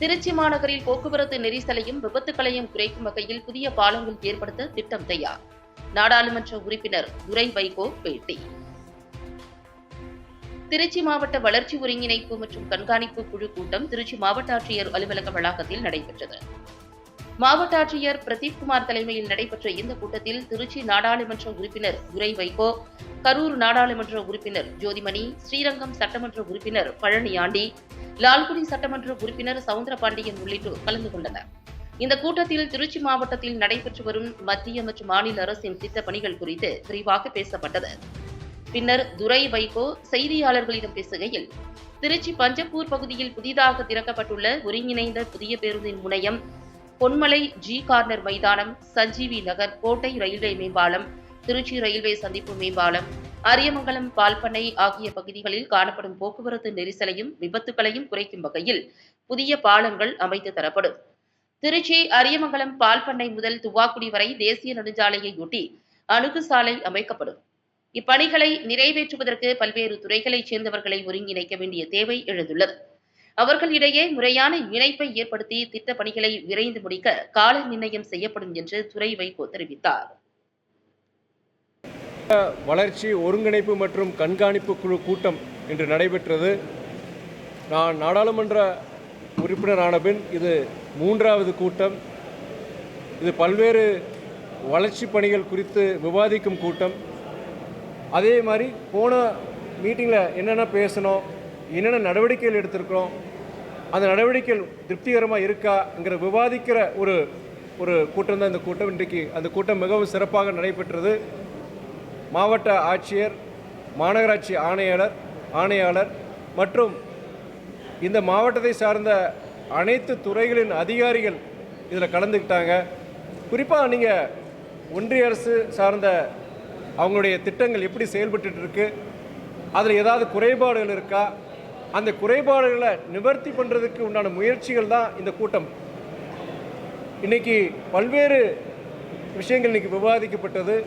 திருச்சி மாநகரில் போக்குவரத்து நெரிசலையும் விபத்துகளையும் குறைக்கும் வகையில் புதிய பாலங்கள் ஏற்படுத்த திட்டம் தயார். நாடாளுமன்ற உறுப்பினர் துரை வைகோ பேட்டி. திருச்சி மாவட்ட வளர்ச்சி ஒருங்கிணைப்பு மற்றும் கண்காணிப்பு குழு கூட்டம் திருச்சி மாவட்ட ஆட்சியர் அலுவலக வளாகத்தில் நடைபெற்றது. மாவட்ட ஆட்சியர் பிரதீப்குமார் தலைமையில் நடைபெற்ற இந்த கூட்டத்தில் திருச்சி நாடாளுமன்ற உறுப்பினர் துரை வைகோ, கரூர் நாடாளுமன்ற உறுப்பினர் ஜோதிமணி, ஸ்ரீரங்கம் சட்டமன்ற உறுப்பினர் பழனியாண்டி, லால்குடி சட்டமன்ற உறுப்பினர் சவுந்தரபாண்டியன் உள்ளிட்டோர் கலந்து கொண்டனர். இந்த கூட்டத்தில் திருச்சி மாவட்டத்தில் நடைபெற்று வரும் மத்திய மற்றும் மாநில அரசின் திட்டப் பணிகள் குறித்து விரிவாக பேசப்பட்டது. பின்னர் துரை வைகோ செய்தியாளர்களிடம் பேசுகையில், திருச்சி பஞ்சப்பூர் பகுதியில் புதிதாக திறக்கப்பட்டுள்ள ஒருங்கிணைந்த புதிய பேருந்தின் முனையம், பொன்மலை ஜி கார்னர் மைதானம், சஞ்சீவி நகர், கோட்டை ரயில்வே மேம்பாலம், திருச்சி ரயில்வே சந்திப்பு மேம்பாலம், அரியமங்கலம் பால்பண்ணை ஆகிய பகுதிகளில் காணப்படும் போக்குவரத்து நெரிசலையும் விபத்துகளையும் குறைக்கும் வகையில் புதிய பாலங்கள் அமைத்து தரப்படும். திருச்சி அரியமங்கலம் பால்பண்ணை முதல் துவாக்குடி வரை தேசிய நெடுஞ்சாலையொட்டி அணுகுசாலை அமைக்கப்படும். இப்பணிகளை நிறைவேற்றுவதற்கு பல்வேறு துறைகளைச் சேர்ந்தவர்களை ஒருங்கிணைக்க வேண்டிய தேவை எழுந்துள்ளது. அவர்களிடையே முறையான இணைப்பை ஏற்படுத்தி திட்டப் பணிகளை விரைந்து முடிக்க கால நிர்ணயம் செய்யப்படும் என்று துரை வைகோ தெரிவித்தார். வளர்ச்சி ஒருங்கிணைப்பு மற்றும் கண்காணிப்பு குழு கூட்டம் இன்று நடைபெற்றது. நான் நாடாளுமன்ற உறுப்பினரான பின் இது 3வது கூட்டம். இது பல்வேறு வளர்ச்சி பணிகள் குறித்து விவாதிக்கும் கூட்டம். அதே மாதிரி போன மீட்டிங்கில் என்னென்ன பேசணும், என்னென்ன நடவடிக்கைகள் எடுத்திருக்கிறோம், அந்த நடவடிக்கைகள் திருப்திகரமாக இருக்காங்கிற விவாதிக்கிற ஒரு கூட்டம் தான் இந்த கூட்டம். இன்றைக்கு அந்த கூட்டம் மிகவும் சிறப்பாக நடைபெற்றது. மாவட்ட ஆட்சியர், மாநகராட்சி ஆணையாளர் மற்றும் இந்த மாவட்டத்தை சார்ந்த அனைத்து துறைகளின் அதிகாரிகள் இதில் கலந்துக்கிட்டாங்க. குறிப்பாக நீங்கள் ஒன்றிய அரசு சார்ந்த அவங்களுடைய திட்டங்கள் எப்படி செயல்பட்டு இருக்கு, அதில் ஏதாவது குறைபாடுகள் இருக்கா, அந்த குறைபாடுகளை நிவர்த்தி பண்ணுறதுக்கு உண்டான முயற்சிகள் தான் இந்த கூட்டம். இன்னைக்கு பல்வேறு விஷயங்கள் இன்னைக்கு விவாதிக்கப்பட்டது.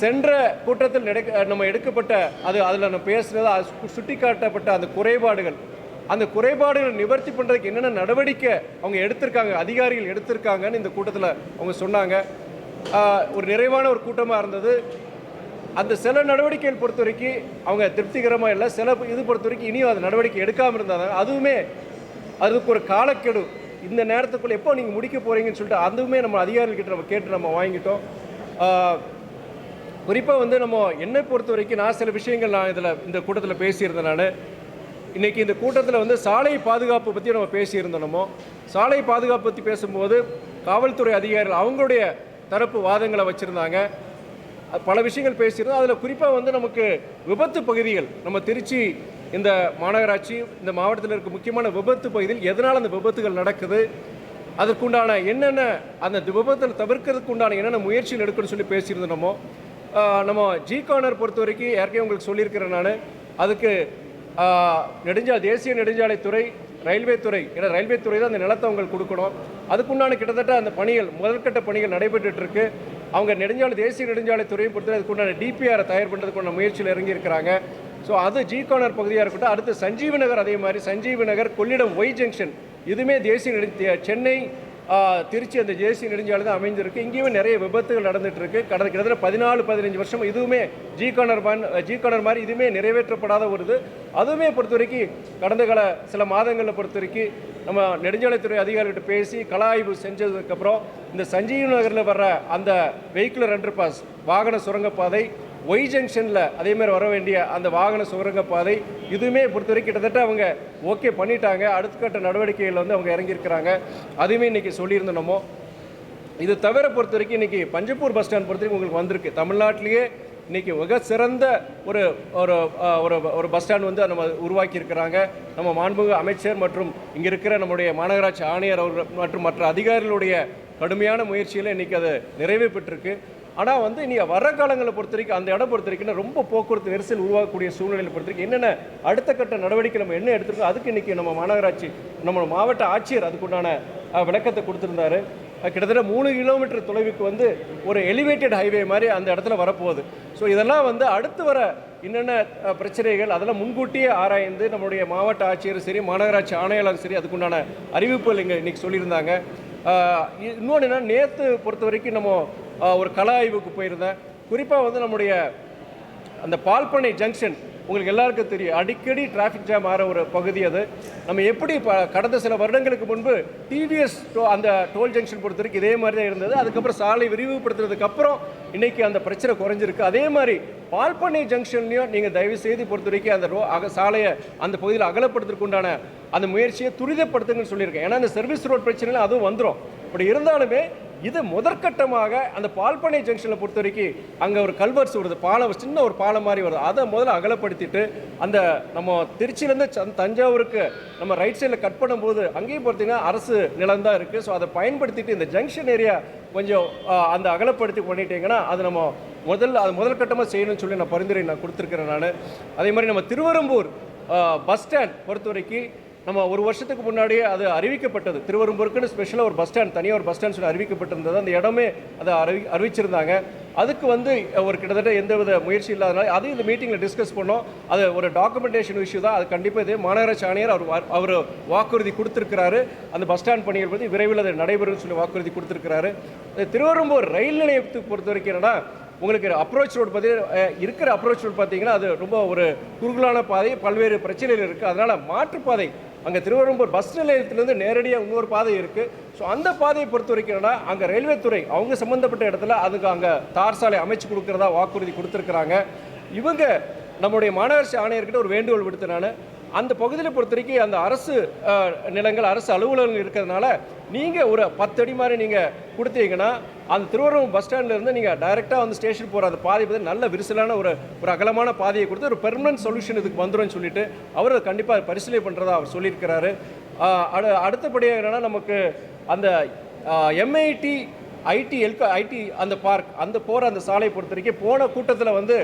சென்ற கூட்டத்தில் நம்ம எடுக்கப்பட்ட அதில் நம்ம பேசுனது சுட்டி காட்டப்பட்ட அந்த குறைபாடுகளை நிவர்த்தி பண்ணுறதுக்கு என்னென்ன நடவடிக்கை அவங்க எடுத்திருக்காங்க, அதிகாரிகள் எடுத்திருக்காங்கன்னு இந்த கூட்டத்தில் அவங்க சொன்னாங்க. ஒரு நிறைவான ஒரு கூட்டமாக இருந்தது. அந்த சில நடவடிக்கைகள் பொறுத்த வரைக்கும் அவங்க திருப்திகரமாக இல்லை, சில இது பொறுத்த வரைக்கும் இனியும் அது நடவடிக்கை எடுக்காமல் இருந்தாங்க. அதுவுமே அதுக்கு ஒரு காலக்கெடு, இந்த நேரத்துக்குள்ளே எப்போ நீங்கள் முடிக்க போகிறீங்கன்னு சொல்லிட்டு அதுவுமே நம்ம அதிகாரிகள்கிட்ட நம்ம கேட்டு நம்ம வாங்கிட்டோம். குறிப்பாக நம்ம என்னை பொறுத்த வரைக்கும் நான் சில விஷயங்கள் இந்த கூட்டத்தில் பேசியிருந்தேன். நான் இன்றைக்கி இந்த கூட்டத்தில் சாலை பாதுகாப்பு பற்றி நம்ம பேசியிருந்தோம். நம்ம சாலை பாதுகாப்பு பற்றி பேசும்போது காவல்துறை அதிகாரிகள் அவங்களுடைய தரப்பு வாதங்களை வச்சுருந்தாங்க, பல விஷயங்கள் பேசியிருந்தோம். அதில் குறிப்பாக நமக்கு விபத்து பகுதிகள், நம்ம திருச்சி இந்த மாநகராட்சி இந்த மாவட்டத்தில் இருக்க முக்கியமான விபத்து பகுதியில் எதனால் அந்த விபத்துகள் நடக்குது, அதற்குண்டான என்னென்ன அந்த விபத்தில் தவிர்க்கிறதுக்கு உண்டான என்னென்ன முயற்சிகள் எடுக்கணும்னு சொல்லி பேசியிருந்தோம். நம்ம ஜி கார்னர் பொறுத்த வரைக்கும் ஏற்கனவே உங்களுக்கு சொல்லியிருக்கிறேன் நான். அதுக்கு தேசிய நெடுஞ்சாலைத்துறை, ரயில்வே துறை, ஏன்னா ரயில்வே துறை தான் அந்த நிலத்தை அவங்களுக்கு கொடுக்கணும். அதுக்குண்டான கிட்டத்தட்ட அந்த பணிகள் முதற்கட்ட பணிகள் நடைபெற்று இருக்கு. அவங்க தேசிய நெடுஞ்சாலைத்துறையை பொறுத்தவரை அதுக்குண்டான டிபிஆரை தயார் பண்ணுறதுக்குண்டான முயற்சியில் இறங்கியிருக்கிறாங்க. ஸோ அது ஜி கார்னர் பகுதியாக இருக்கட்டும். அடுத்து சஞ்சீவி நகர், அதே மாதிரி சஞ்சீவி நகர், கொள்ளிடம் ஒய் ஜங்ஷன், இதுவுமே சென்னை திருச்சி அந்த தேசிய நெடுஞ்சாலை தான் அமைஞ்சிருக்கு. இங்கேயுமே நிறைய விபத்துகள் நடந்துட்டு இருக்கு. கிட்டத்தட்ட 14-15 வருஷம் இதுவுமே ஜி கார்னர் மாதிரி இதுவுமே நிறைவேற்றப்படாத வருது. அதுவுமே பொறுத்த வரைக்கும் கடந்த கால சில மாதங்களில் பொறுத்த வரைக்கும் நம்ம நெடுஞ்சாலைத்துறை அதிகாரிகிட்ட பேசி கள ஆய்வு செஞ்சதுக்கப்புறம் இந்த சஞ்சீவி நகரில் வர்ற அந்த வெஹிக்குலர் அண்டர்பாஸ் வாகன சுரங்கப்பாதை, ஒய் ஜங்ஷனில் அதேமாதிரி வர வேண்டிய அந்த வாகன சுரங்கப்பாதை, இதுவுமே பொறுத்த வரைக்கும் கிட்டத்தட்ட அவங்க ஓகே பண்ணிட்டாங்க. அடுத்த கட்ட நடவடிக்கைகள் அவங்க இறங்கியிருக்கிறாங்க. அதுவுமே இன்றைக்கி சொல்லியிருந்தோம். நம்ம இது தவிர பொறுத்த வரைக்கும் இன்றைக்கி பஞ்சப்பூர் பஸ் ஸ்டாண்ட் பொறுத்த வரைக்கும் உங்களுக்கு வந்திருக்கு. தமிழ்நாட்டிலேயே இன்றைக்கி மிக சிறந்த ஒரு ஒரு பஸ் ஸ்டாண்ட் நம்ம உருவாக்கியிருக்கிறாங்க. நம்ம மாண்புமிகு அமைச்சர் மற்றும் இங்கே இருக்கிற நம்முடைய மாநகராட்சி ஆணையர் அவர்கள் மற்றும் மற்ற அதிகாரிகளுடைய கடுமையான முயற்சியில் இன்றைக்கி அது நிறைவு பெற்றிருக்கு. ஆனால் இனி வர காலங்களை பொறுத்த வரைக்கும் அந்த இடம் பொறுத்த வரைக்கும் ரொம்ப போக்குவரத்து நெரிசல் உருவாக்கக்கூடிய சூழ்நிலையில் பொறுத்த வரைக்கும் என்னென்ன அடுத்த கட்ட நடவடிக்கை நம்ம என்ன எடுத்துருக்கோம், அதுக்கு இன்றைக்கி நம்ம மாநகராட்சி நம்ம மாவட்ட ஆட்சியர் அதுக்குண்டான விளக்கத்தை கொடுத்துருந்தாரு. கிட்டத்தட்ட 3 கிலோமீட்டர் தொலைவுக்கு ஒரு எலிவேட்டட் ஹைவே மாதிரி அந்த இடத்துல வரப்போகுது. ஸோ இதெல்லாம் அடுத்து வர என்னென்ன பிரச்சனைகள் அதெல்லாம் முன்கூட்டியே ஆராய்ந்து நம்முடைய மாவட்ட ஆட்சியரும் சரி மாநகராட்சி ஆணையாளரும் சரி அதுக்குண்டான அறிவிப்புகள் இன்றைக்கி சொல்லியிருந்தாங்க. இன்னொன்று என்ன, நேற்று பொறுத்த வரைக்கும் நம்ம ஒரு கள ஆய்வுக்கு போயிருந்தேன். குறிப்பாக வந்து நம்முடைய அந்த பால்பனை ஜங்ஷன் உங்களுக்கு எல்லாருக்கும் தெரியும், அடிக்கடி டிராஃபிக் ஜாம் ஆகிற ஒரு பகுதி. அது நம்ம எப்படி கடந்த சில வருடங்களுக்கு முன்பு டிவிஎஸ் அந்த டோல் ஜங்ஷன் பொறுத்த வரைக்கும் இதே மாதிரி தான் இருந்தது. அதுக்கப்புறம் சாலை விரிவுபடுத்துறதுக்கப்புறம் இன்றைக்கி அந்த பிரச்சனை குறைஞ்சிருக்கு. அதே மாதிரி பால்பனை ஜங்ஷன்லையும் நீங்கள் தயவு செய்து பொறுத்த வரைக்கும் அந்த சாலையை அந்த பகுதியில் அகலப்படுத்துறதுக்கு உண்டான அந்த முயற்சியை துரிதப்படுத்துங்கன்னு சொல்லியிருக்கேன். ஏன்னா இந்த சர்வீஸ் ரோட் பிரச்சனையில் அதுவும் வந்துடும். அப்படி இருந்தாலுமே இது முதற்கட்டமாக அந்த பால்பனை ஜங்ஷனில் பொறுத்த வரைக்கும் அங்கே ஒரு கல்வர்ஸ் வருது, பாலம், சின்ன ஒரு பாலம் மாதிரி வருது. அதை முதல்ல அகலப்படுத்திட்டு அந்த நம்ம திருச்சியிலேருந்து தஞ்சாவூருக்கு நம்ம ரைட் சைடில் கட் பண்ணும்போது அங்கேயும் பார்த்தீங்கன்னா அரசு நிலம் தான் இருக்குது. ஸோ அதை பயன்படுத்திட்டு இந்த ஜங்ஷன் ஏரியா கொஞ்சம் அந்த அகலப்படுத்தி பண்ணிட்டீங்கன்னா அது நம்ம முதல் கட்டமாக செய்யணும்னு சொல்லி நான் பரிந்துரை கொடுத்துருக்கிறேன் நான். அதே மாதிரி நம்ம திருவெரும்பூர் பஸ் ஸ்டாண்ட் பொறுத்த வரைக்கும் நம்ம ஒரு வருஷத்துக்கு முன்னாடியே அது அறிவிக்கப்பட்டது. திருவெரும்பூருக்குன்னு ஸ்பெஷலாக ஒரு பஸ் ஸ்டாண்ட், தனியாக ஒரு பஸ் ஸ்டாண்ட் சொல்லி அறிவிக்கப்பட்டிருந்தது. அந்த இடமே அதை அறிவிச்சிருந்தாங்க. அதுக்கு வந்து ஒரு கிட்டத்தட்ட எந்தவித முயற்சி இல்லாதனால அதையும் இந்த மீட்டிங்கில் டிஸ்கஸ் பண்ணோம். அது ஒரு டாக்குமெண்டேஷன் இஷ்யூ தான். அது கண்டிப்பாக இதே மாநகராட்சி ஆணையர் அவர் வாக்குறுதி கொடுத்துருக்கிறாரு. அந்த பஸ் ஸ்டாண்ட் பணிகள் பற்றி விரைவில் அது நடைபெறும்னு சொல்லி வாக்குறுதி கொடுத்துருக்கிறாரு. திருவெரும்பூர் ரயில் நிலையத்துக்கு பொறுத்த வரைக்கும் என்னன்னா, உங்களுக்கு அப்ரோச் ரோடு இருக்கிற அப்ரோச் ரோடு பார்த்தீங்கன்னா அது ரொம்ப ஒரு குறுகலான பாதை, பல்வேறு பிரச்சனைகள் இருக்குது. அதனால் மாற்றுப்பாதை அங்கே திருவெரும்பூர் பஸ் நிலையத்திலேருந்து நேரடியாக இன்னொரு பாதை இருக்குது. ஸோ அந்த பாதையை பொறுத்த வரைக்கும் அங்கே ரயில்வே துறை அவங்க சம்மந்தப்பட்ட இடத்துல அதுக்கு அங்கே தார் சாலை அமைச்சு கொடுக்குறதா வாக்குறுதி கொடுத்துருக்குறாங்க. இவங்க நம்முடைய மாநகராட்சி ஆணையர்கிட்ட ஒரு வேண்டுகோள் விடுத்து நான் அந்த பகுதியில் பொறுத்த வரைக்கும் அந்த அரசு நிலங்கள், அரசு அலுவலகங்கள் இருக்கிறதுனால நீங்கள் ஒரு 10 அடி மாதிரி நீங்கள் கொடுத்தீங்கன்னா அந்த திருவள்ளுவர் பஸ் ஸ்டாண்ட்லேருந்து நீங்கள் டைரெக்டாக வந்து ஸ்டேஷன் போகிற அந்த பாதை பற்றி நல்ல விரிசலான ஒரு அகலமான பாதையை கொடுத்து ஒரு பெர்மனன்ட் சொல்யூஷன் இதுக்கு வந்துடும் சொல்லிட்டு அவர் கண்டிப்பாக பரிசீலனை பண்ணுறதா அவர் சொல்லியிருக்கிறாரு. அடுத்தபடியாக என்னென்னா, நமக்கு அந்த MIT ஐடி அந்த பார்க் அந்த போகிற அந்த சாலை பொறுத்த வரைக்கும் போன கூட்டத்தில் வந்து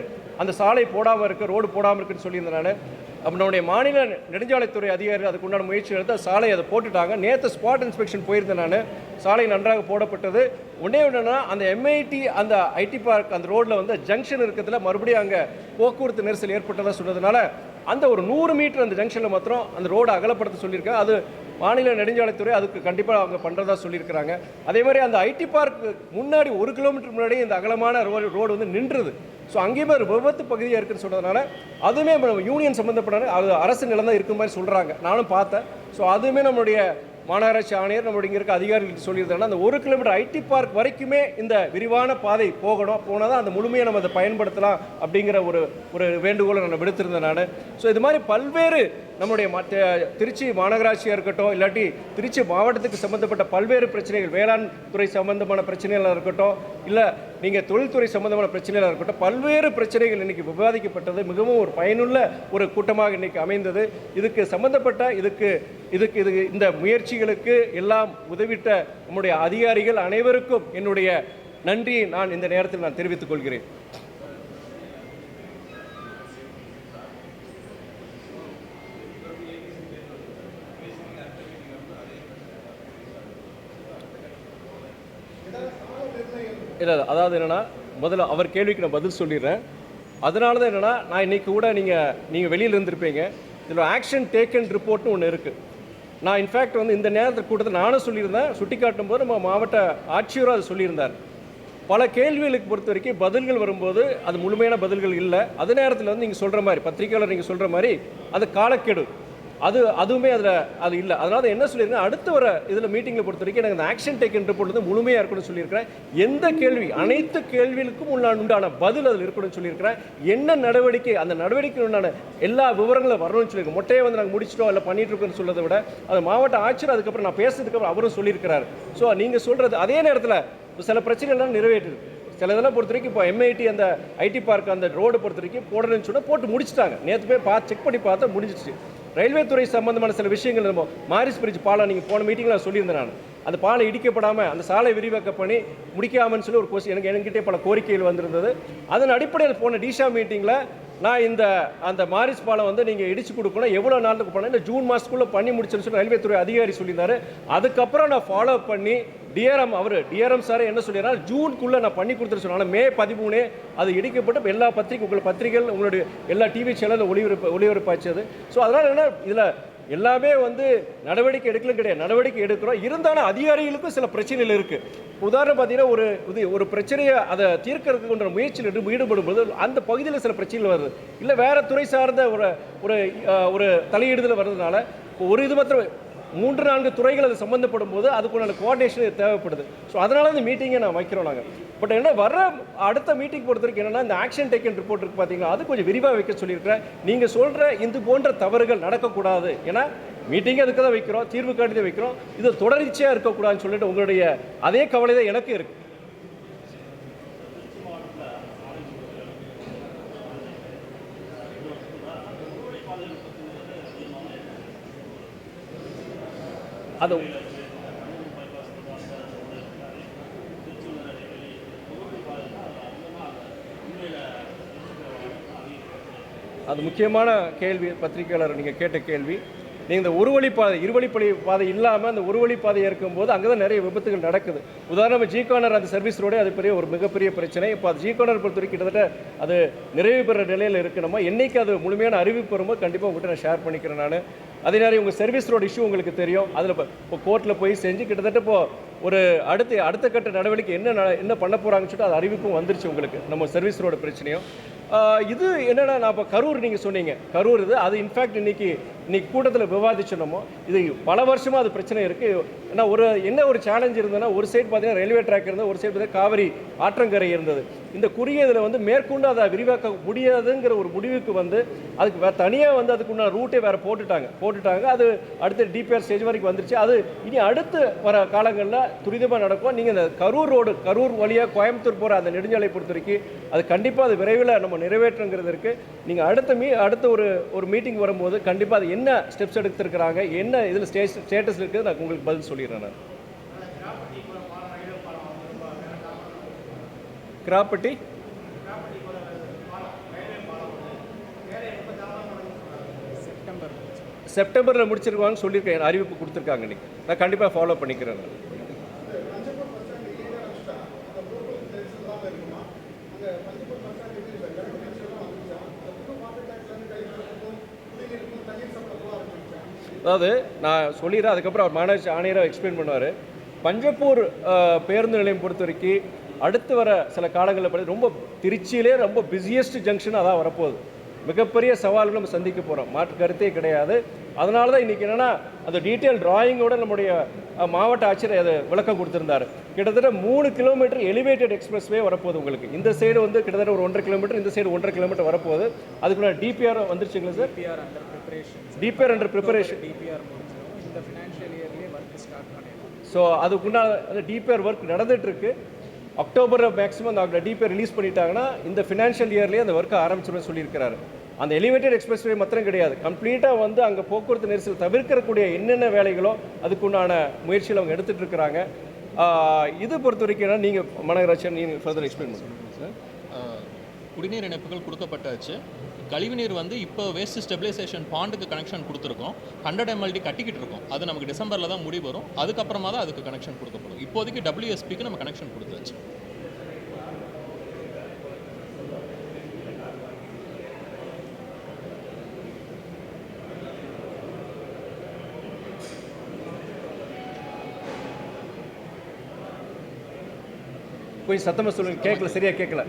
அந்த சாலை போடாமல் இருக்குது, ரோடு போடாமல் இருக்குன்னு சொல்லியிருந்தேன் நான். நம்மளுடைய மாநில நெடுஞ்சாலைத்துறை அதிகாரிகள் அதுக்கு உண்டான முயற்சி எடுத்து சாலை அதை போட்டுட்டாங்க. நேற்று ஸ்பாட் இன்ஸ்பெக்ஷன் போயிருந்தேன் நான். சாலை நன்றாக போடப்பட்டது. ஒன்றே ஒன்றுனா அந்த MIT அந்த ஐடி பார்க் அந்த ரோட்டில் வந்து ஜங்ஷன் இருக்கிறதுல மறுபடியும் அங்கே போக்குவரத்து நெரிசல் ஏற்பட்டதாக சொன்னதுனால அந்த ஒரு 100 மீட்டர் அந்த ஜங்ஷனில் மாத்திரம் அந்த ரோடு அகலப்படுத்த சொல்லியிருக்காங்க. அது மாநில நெடுஞ்சாலைத்துறை அதுக்கு கண்டிப்பாக அவங்க பண்ணுறதா சொல்லியிருக்கிறாங்க. அதே மாதிரி அந்த ஐடி பார்க் முன்னாடி 1 கிலோமீட்டர் முன்னாடி இந்த அகலமான ரோடு வந்து நின்றுது. ஸோ அங்கேயுமே ஒரு விபத்து பகுதியாக இருக்குன்னு சொன்னதுனால அதுவுமே யூனியன் சம்மந்தப்பட்ட அது அரசு நிலம் தான் இருக்கிற மாதிரி சொல்கிறாங்க. நானும் பார்த்தேன். ஸோ அதுவுமே நம்மளுடைய மாநகராட்சி ஆணையர் நம்மளுடைய இங்கே இருக்க அதிகாரிகளுக்கு சொல்லியிருந்தாங்கன்னா அந்த 1 கிலோமீட்டர் ஐடி பார்க் வரைக்குமே இந்த விரிவான பாதை போகணும், போனால் தான் அந்த முழுமையை நம்ம அதை பயன்படுத்தலாம் அப்படிங்கிற ஒரு வேண்டுகோளை நான் விடுத்திருந்தேன் நான். ஸோ இது மாதிரி பல்வேறு நம்முடைய திருச்சி மாநகராட்சியாக இருக்கட்டும், இல்லாட்டி திருச்சி மாவட்டத்துக்கு சம்மந்தப்பட்ட பல்வேறு பிரச்சனைகள், வேளாண் துறை சம்மந்தமான பிரச்சனைகளாக இருக்கட்டும், இல்லை நீங்கள் தொழில்துறை சம்மந்தமான பிரச்சனைகளாக இருக்கட்டும், பல்வேறு பிரச்சனைகள் இன்றைக்கி விவாதிக்கப்பட்டது. மிகவும் ஒரு பயனுள்ள ஒரு கூட்டமாக இன்றைக்கி அமைந்தது. இதுக்கு சம்மந்தப்பட்ட இதுக்கு இந்த முயற்சிகளுக்கு எல்லாம் உதவிட்ட நம்முடைய அதிகாரிகள் அனைவருக்கும் என்னுடைய நன்றியை நான் இந்த நேரத்தில் நான் தெரிவித்துக் கொள்கிறேன். இல்லை, அதாவது என்னென்னா, முதல்ல அவர் கேள்விக்கு நான் பதில் சொல்லிடுறேன். அதனால தான் என்னென்னா, நான் இன்றைக்கி கூட நீங்கள் வெளியில் இருந்திருப்பீங்க. இதில் ஆக்ஷன் டேக்கன் ரிப்போர்ட்னு ஒன்று இருக்குது. நான் இன்ஃபேக்ட் வந்து இந்த நேரத்தில் கூட்டத்தில் நானும் சொல்லியிருந்தேன். சுட்டி காட்டும் போது நம்ம மாவட்ட ஆட்சியரும் அது சொல்லியிருந்தார். பல கேள்விகளுக்கு பொறுத்த வரைக்கும் பதில்கள் வரும்போது அது முழுமையான பதில்கள் இல்லை. அதே நேரத்தில் வந்து நீங்கள் சொல்கிற மாதிரி பத்திரிகையாளர் நீங்கள் சொல்கிற மாதிரி அது காலக்கெடு அதுவுமே அது இல்லை. அதனால என்ன சொல்லியிருக்கேன், அடுத்து வர இதில் மீட்டிங்கில் பொறுத்த வரைக்கும் எனக்கு அந்த ஆக்ஷன் டேக்கன் ரிப்போர்ட் வந்து முழுமையாக இருக்கணும்னு சொல்லியிருக்கிறேன். எந்த கேள்வி அனைத்து கேள்விகளுக்கும் உண்டான பதில் அதில் இருக்கணும்னு சொல்லியிருக்கிறேன். என்ன நடவடிக்கை, அந்த நடவடிக்கை உண்டான எல்லா விவரங்களும் வரணும்னு சொல்லியிருக்கேன். மொட்டையை வந்து நாங்கள் முடிச்சிட்டோம் இல்லை பண்ணிட்டு இருக்கோம்னு சொல்றதை விட அது மாவட்ட ஆட்சியர் அதுக்கப்புறம் நான் பேசுறதுக்கப்புறம் அவரும் சொல்லியிருக்கிறார். ஸோ நீங்கள் சொல்கிறது அதே நேரத்தில் சில பிரச்சனைகள்லாம் நிறைவேற்றுது. சில இதெல்லாம் பொறுத்த வரைக்கும் இப்போ MIT அந்த ஐடி பார்க் அந்த ரோடு பொறுத்த வரைக்கும் போடணும்னு சொன்னால் போட்டு முடிச்சிட்டாங்க. நேற்று போய் செக் பண்ணி பார்த்தா முடிஞ்சிச்சு. ரயில்வே துறை சம்பந்தமான சில விஷயங்கள் நம்ம மாரிஸ் பிரிட்ஜ் பாலம் நீங்கள் போன மீட்டிங்கில் சொல்லியிருந்தேன் நான். அந்த பாலம் இடிக்கப்படாமல் அந்த சாலை விரிவாக்க பண்ணி முடிக்காமன்னு சொல்லி ஒரு கொஸ்டின் என்கிட்டே பல கோரிக்கைகள் வந்திருந்தது. அதன் அடிப்படையில் போன டிஷா மீட்டிங்கில் நான் அந்த மாரிஸ் பாலம் வந்து நீங்கள் இடிச்சு கொடுக்கணும், எவ்வளோ நாளுக்கு பண்ண இந்த ஜூன் மாதத்துக்குள்ளே பண்ணி முடிச்சுன்னு சொல்லி ரயில்வே துறை அதிகாரி சொல்லியிருந்தாரு. அதுக்கப்புறம் நான் ஃபாலோ பண்ணி டிஆர்எம் சார் என்ன சொல்லிடுறாரு, ஜூனுக்குள்ளே நான் பண்ணி கொடுத்துட்டு சொன்னாலும் மே 13 அது இடிக்கப்பட்டு எல்லா பத்திரிகைகள் உங்களுடைய எல்லா டிவி சேனலில் ஒளிபரப்பாச்சது. ஸோ அதனால் என்ன இதில் எல்லாமே வந்து நடவடிக்கை எடுக்கலாம் கிடையாது, நடவடிக்கை எடுக்கிறோம். இருந்தாலும் அதிகாரிகளுக்கும் சில பிரச்சனைகள் இருக்குது. உதாரணம் பார்த்தீங்கன்னா ஒரு பிரச்சனையை அதை தீர்க்கறதுக்குன்ற முயற்சியில் ஈடுபடும்போது அந்த பகுதியில் சில பிரச்சனைகள் வருது, இல்லை வேறு துறை சார்ந்த ஒரு தலையீடுதல் வர்றதுனால ஒரு இது மாத்திரம் 3-4 துறைகள் அது சம்மந்தப்படும் போது அதுக்குள்ள கோஆர்டினேஷன் தேவைப்படுது. ஸோ அதனால இந்த மீட்டிங்கை நான் வைக்கிறோம் நாங்கள். பட் என்ன வர்ற அடுத்த மீட்டிங் பொறுத்தவரைக்கும் என்னென்னா இந்த ஆக்ஷன் டேக்கன் ரிப்போர்ட் இருக்குது பார்த்தீங்களா, அது கொஞ்சம் விரிவாக வைக்க சொல்லியிருக்கிறேன். நீங்கள் சொல்கிற இது போன்ற தவறுகள் நடக்கக்கூடாது, ஏன்னா மீட்டிங்கே அதுக்கு தான் வைக்கிறோம், தீர்வு காட்டி தான் வைக்கிறோம், இது தொடர்ச்சியாக இருக்கக்கூடாதுன்னு சொல்லிட்டு உங்களுடைய அதே கவலை தான் எனக்கு இருக்குது. அது முக்கியமான கேள்வி பத்திரிகையாளர் நீங்கள் கேட்ட கேள்வி. நீங்கள் இந்த இருவழி பாதை இல்லாமல் அந்த ஒரு வழி பாதையை இருக்கும்போது அங்கே தான் நிறைய விபத்துகள் நடக்குது. உதாரணமாக ஜி-கார்னர் அந்த சர்வீஸ் ரோடே அது ஒரு மிகப்பெரிய பிரச்சனை. இப்போ அது ஜி-கார்னர் பொறுத்தவரைக்கும் கிட்டத்தட்ட அது நிறைவு பெற நிலையில் இருக்கணுமா, என்னைக்கு அது முழுமையான அறிவிப்பு வரும்போது கண்டிப்பாக உங்கள்கிட்ட நான் ஷேர் பண்ணிக்கிறேன். நான் அதே நேரம் உங்கள் சர்வீஸ் ரோடு இஷ்யூ உங்களுக்கு தெரியும், அதில் இப்போ கோர்ட்டில் போய் செஞ்சு கிட்டத்தட்ட ஒரு அடுத்த கட்ட நடவடிக்கை என்ன பண்ண போகிறாங்கன்னு சொல்லிட்டு அது அறிவிப்பும் வந்துருச்சு உங்களுக்கு, நம்ம சர்வீஸ் ரோடு பிரச்சனையும். இது என்னென்னா நான் இப்போ கரூர் நீங்கள் சொன்னீங்க, கரூர் அது இன்ஃபேக்ட் இன்னைக்கு கூட்டத்தில் விவாதிச்சோமோ, இது பல வருஷமாக அது பிரச்சனை இருக்குது. ஏன்னா ஒரு சேலஞ்ச் இருந்ததுன்னா ஒரு சைடு பார்த்தீங்கன்னா ரயில்வே ட்ராக் இருந்தது, ஒரு சைடு பார்த்தீங்கன்னா காவிரி ஆற்றங்கரை இருந்தது. இந்த குறுகியதில் வந்து மேற்கொண்டு அதை விரிவாக்க முடியாதுங்கிற ஒரு முடிவுக்கு வந்து அதுக்கு தனியாக அதுக்குள்ள ரூட்டே வேறு போட்டுட்டாங்க. அது அடுத்த டிபிஆர் ஸ்டேஜ் வரைக்கும் வந்துருச்சு. அது இனி அடுத்து வர காலங்களில் துரிதமாக நடக்கும். நீங்கள் இந்த கரூர் வழியாக கோயம்புத்தூர் போகிற அந்த நெடுஞ்சாலை பொறுத்த வரைக்கும் அது கண்டிப்பாக அது விரைவில் நம்ம நிறைவேற்றுங்கிறது இருக்குது. நீங்கள் அடுத்த ஒரு மீட்டிங் வரும்போது கண்டிப்பாக அது என்ன ஸ்டெப்ஸ் எடுத்துருக்கிறாங்க, என்ன இதில் ஸ்டேட்டஸ் இருக்குது, நான் உங்களுக்கு பதில் சொல்லிடுறேன். நான் கிராப்பட்டி செப்டம்பரில் முடிச்சிருக்காங்கன்னு சொல்லியிருக்கேன், அறிவிப்பு கொடுத்துருக்காங்க. இன்னைக்கு நான் கண்டிப்பாக ஃபாலோ பண்ணிக்கிறேன். அதாவது நான் சொல்லிடுறேன், அதுக்கப்புறம் அவர் மாநகராட்சி ஆணையராக எக்ஸ்பிளைன் பண்ணுவார். பஞ்சப்பூர் பேருந்து நிலையம் பொறுத்த வரைக்கும் அடுத்து வர சில காலங்களில் பார்த்து ரொம்ப திருச்சியிலே ரொம்ப பிஸியஸ்ட் ஜங்ஷன் அதான் வரப்போகுது. மிகப்பெரிய சவால்கள் நம்ம சந்திக்க போகிறோம், மாற்று கருத்தே கிடையாது. அதனால தான் இன்றைக்கி என்னென்னா அந்த டீட்டெயில் டிராயிங்கோட நம்முடைய மாவட்ட ஆட்சியர் அதை விளக்கம் கொடுத்துருந்தார். கிட்டத்தட்ட 3 கிலோமீட்டர் எலிவேட்டட் எக்ஸ்பிரஸ்வே வரப்போகுது உங்களுக்கு. இந்த சைடு கிட்டத்தட்ட ஒரு 1.5 கிலோமீட்டர், இந்த சைடு 1.5 கிலோமீட்டர் வரப்போகுது. அதுக்குள்ள டிபிஆர் வந்துருச்சுங்களா சார்? DPR under preparation. இந்த ஃபினான்ஷியல் இயர்லேயே ஒர்க் ஸ்டார்ட் பண்ணிடுவோம். ஸோ அதுக்குண்டான டிபிஆர் ஒர்க் நடந்துகிட்ருக்கு. அக்டோபரில் மேக்ஸிமம் அந்த டிபிஆர் ரிலீஸ் பண்ணிட்டாங்கன்னா இந்த ஃபினான்ஷியல் இயர்லேயே அந்த ஒர்க்கை ஆரம்பிச்சிடுன்னு சொல்லியிருக்கிறாரு. அந்த எலிவேட்டட் எக்ஸ்பிரஸ்வே மாத்திரம் கிடையாது, கம்ப்ளீட்டாக அங்கே போக்குவரத்து நெரிசல் தவிர்க்கக்கூடிய என்னென்ன வேலைகளோ அதுக்குண்டான முயற்சிகள் அவங்க எடுத்துகிட்டு இருக்கிறாங்க. இது பொறுத்த வரைக்கும் நீங்கள் மாநகராட்சி நீங்கள் ஃபர்தர் எக்ஸ்பிளைன் பண்ணுங்கள் சார். குடிநீர் இணைப்புகள் கொடுக்கப்பட்டாச்சு. கழிவுநீர் இப்போ வேஸ்ட் ஸ்டெபிலைசேஷன் பாண்டுக்கு கனெக்ஷன் கொடுத்துருக்கோம். 100 mld கட்டிக்கிட்டு இருக்கோம். அது நமக்கு டிசம்பரில் தான் முடிவு வரும். அதுக்கப்புறமா தான் அதுக்கு கனெக்ஷன் கொடுக்கப்படும். இப்போதைக்கு WSPக்கு நம்ம கனெக்ஷன் கொடுத்தாச்சு. போய் சத்தமாக சொல்லுங்கள், கேட்கல, சரியாக கேட்கல.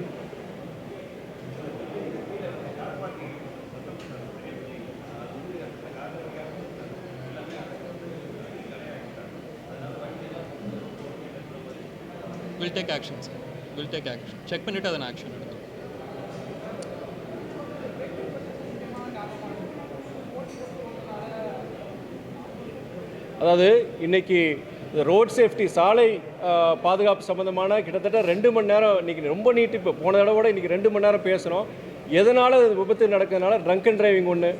We'll take action, sir. We'll take action. Check பண்ணிட்டு அதன் ஆக்ஷன் எடுக்கும். அதாவது இன்னைக்கு ரோட் சேஃப்டி சாலை பாதுகாப்பு சம்மந்தமான கிட்டத்தட்ட 2 மணி நேரம் இன்றைக்கி ரொம்ப நீட்டு. இப்போ போன தடவை கூட இன்றைக்கி 2 மணி நேரம் பேசுகிறோம். எதனால் விபத்து நடக்கிறதுனால ட்ரங்க் அண்ட் டிரைவிங் ஒன்று,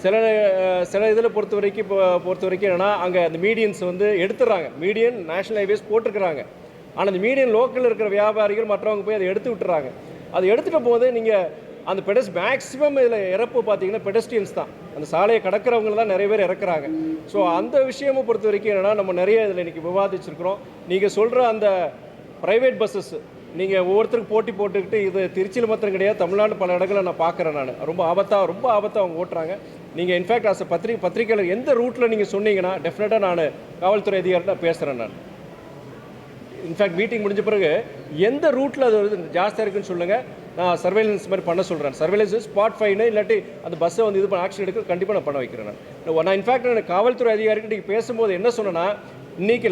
சில இதில் பொறுத்த வரைக்கும் என்னென்னா அங்கே அந்த மீடியன்ஸ் வந்து எடுத்துடுறாங்க. மீடியன் நேஷனல் ஹைவேஸ் போட்டிருக்கிறாங்க. ஆனால் அந்த மீடியன் லோக்கலில் இருக்கிற வியாபாரிகள் மற்றவங்க போய் அதை எடுத்து விட்டுறாங்க. அதை எடுத்துகிட்ட போது நீங்கள் அந்த மேக்ஸிமம் இதில் இறப்பு பார்த்தீங்கன்னா பெடஸ்ட்ரியன்ஸ் தான். அந்த சாலையை கடக்கிறவங்க தான் நிறைய பேர் இறக்குறாங்க. ஸோ அந்த விஷயமும் பொறுத்த வரைக்கும் என்னென்னா நம்ம நிறைய இதில் இன்றைக்கி விவாதிச்சிருக்கிறோம். நீங்கள் சொல்கிற அந்த ப்ரைவேட் பஸ்ஸஸ் நீங்கள் ஒவ்வொருத்தருக்கு போட்டி போட்டுக்கிட்டு இது திருச்சியில் மாத்திரம் கிடையாது, தமிழ்நாடு பல இடங்களில் நான் பார்க்குறேன். நான் ரொம்ப ஆபத்தாக அவங்க ஓட்டுறாங்க. நீங்கள் இன்ஃபேக்ட் அஸ் பத்திரிக்கையாளர் எந்த ரூட்டில் நீங்கள் சொன்னீங்கன்னா டெஃபினட்டாக நான் காவல்துறை அதிகாரிகிட்ட பேசுகிறேன். நான் இன்ஃபேக்ட் மீட்டிங் முடிஞ்ச பிறகு எந்த ரூட்டில் அது ஜாஸ்தியாக இருக்குன்னு சொல்லுங்கள், நான் சர்வேலன்ஸ் மாதிரி பண்ண சொல்கிறேன். சர்வேலன்ஸ் ஸ்பாட் ஃபைனு இல்லாட்டி அந்த பஸ்ஸை வந்து இது பண்ண ஆக்ஷன் எடுக்க கண்டிப்பாக நான் பண்ண வைக்கிறேன். நான் இன்ஃபேக்ட் நான் காவல்துறை அதிகாரிகிட்ட நீங்கள் பேசும்போது என்ன சொன்னேன்னா, இன்றைக்கி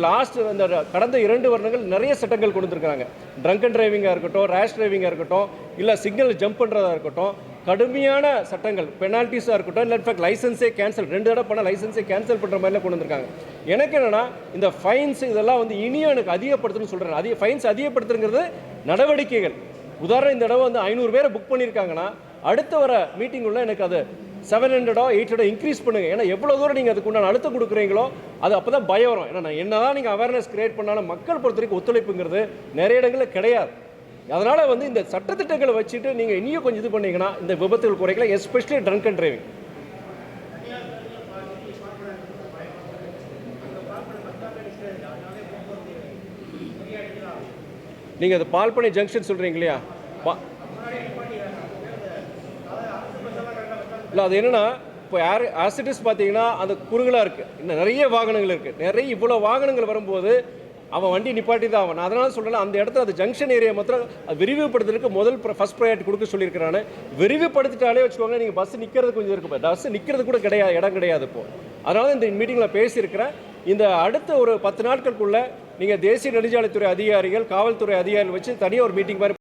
அந்த கடந்த 2 வருடங்கள் நிறைய சட்டங்கள் கொண்டு வந்திருக்காங்க. ட்ரங்க் அண்ட் டிரைவிங்காக இருக்கட்டும், ரேஷ் டிரைவிங்காக இருக்கட்டும், இல்லை சிக்னல் ஜம்ப் பண்ணுறதா இருக்கட்டும், கடுமையான சட்டங்கள் பெனால்ட்டிஸாக இருக்கட்டும், இல்லை இன்ஃபேக்ட் லைசன்ஸே கேன்சல் 2 தடவை பண்ண லைசன்ஸே கேன்சல் பண்ணுற மாதிரிலாம் கொண்டு வந்திருக்காங்க. எனக்கு என்னென்னா இந்த ஃபைன்ஸ் இதெல்லாம் வந்து இனியும் எனக்கு அதிகப்படுத்தணும்னு சொல்கிறேன். ஃபைன்ஸ் அதிகப்படுத்துங்கிறது நடவடிக்கைகள். உதாரணம் இந்த தடவை வந்து 500 பேரை புக் பண்ணியிருக்காங்கன்னா அடுத்த வர மீட்டிங் உள்ள எனக்கு அது 700 800 இன்க்ரீஸ் பண்ணுங்கள். ஏன்னா எவ்வளோ தூரம் நீங்கள் அதுக்கு உண்டான அழுத்தம் கொடுக்குறீங்களோ அது அப்போ தான் பயம் வரும். ஏன்னா என்னதான் நீங்கள் அவேர்னஸ் கிரியேட் பண்ணாலும் மக்கள் பொறுத்த வரைக்கும் ஒத்துழைப்புங்கிறது நிறைய இடங்களில் கிடையாது. அதனால் வந்து இந்த சட்டத்திட்டங்களை வச்சுட்டு நீங்கள் இனியும் கொஞ்சம் இது பண்ணீங்கன்னா இந்த விபத்துகள் குறைக்கலாம், எஸ்பெஷலி ட்ரங்க் அண்ட் டிரைவிங். நீங்கள் அது பால்பனை ஜங்ஷன் சொல்கிறீங்க இல்லையா? இல்லை அது என்னென்னா இப்போ ஆசிட்டிஸ் பார்த்தீங்கன்னா அந்த குறுகலாக இருக்குது, இன்னும் நிறைய வாகனங்கள் இருக்குது. இவ்வளோ வாகனங்கள் வரும்போது அவன் வண்டி நிப்பாட்டி தான் அவன். அதனால் சொல்கிறேன் அந்த இடத்துல அது ஜங்ஷன் ஏரியா மாத்திரம் அது விரிவுபடுத்துறதுக்கு ஃபஸ்ட் ப்ரையாரிட்டி கொடுக்க சொல்லியிருக்கிறான்னு. விரிவுபடுத்திட்டாலே வச்சுக்கோங்க, நீங்கள் பஸ் நிற்கிறது கொஞ்சம் இருக்குது, பஸ் நிற்கிறது கூட கிடையாது, இடம் கிடையாது இப்போது. அதனால இந்த மீட்டிங்கில் பேசியிருக்கிறேன். இந்த அடுத்த ஒரு 10 நாட்களுக்குள்ளே நீங்கள் தேசிய நெடுஞ்சாலைத்துறை அதிகாரிகள், காவல்துறை அதிகாரிகள் வச்சு தனியாக ஒரு மீட்டிங் மாதிரி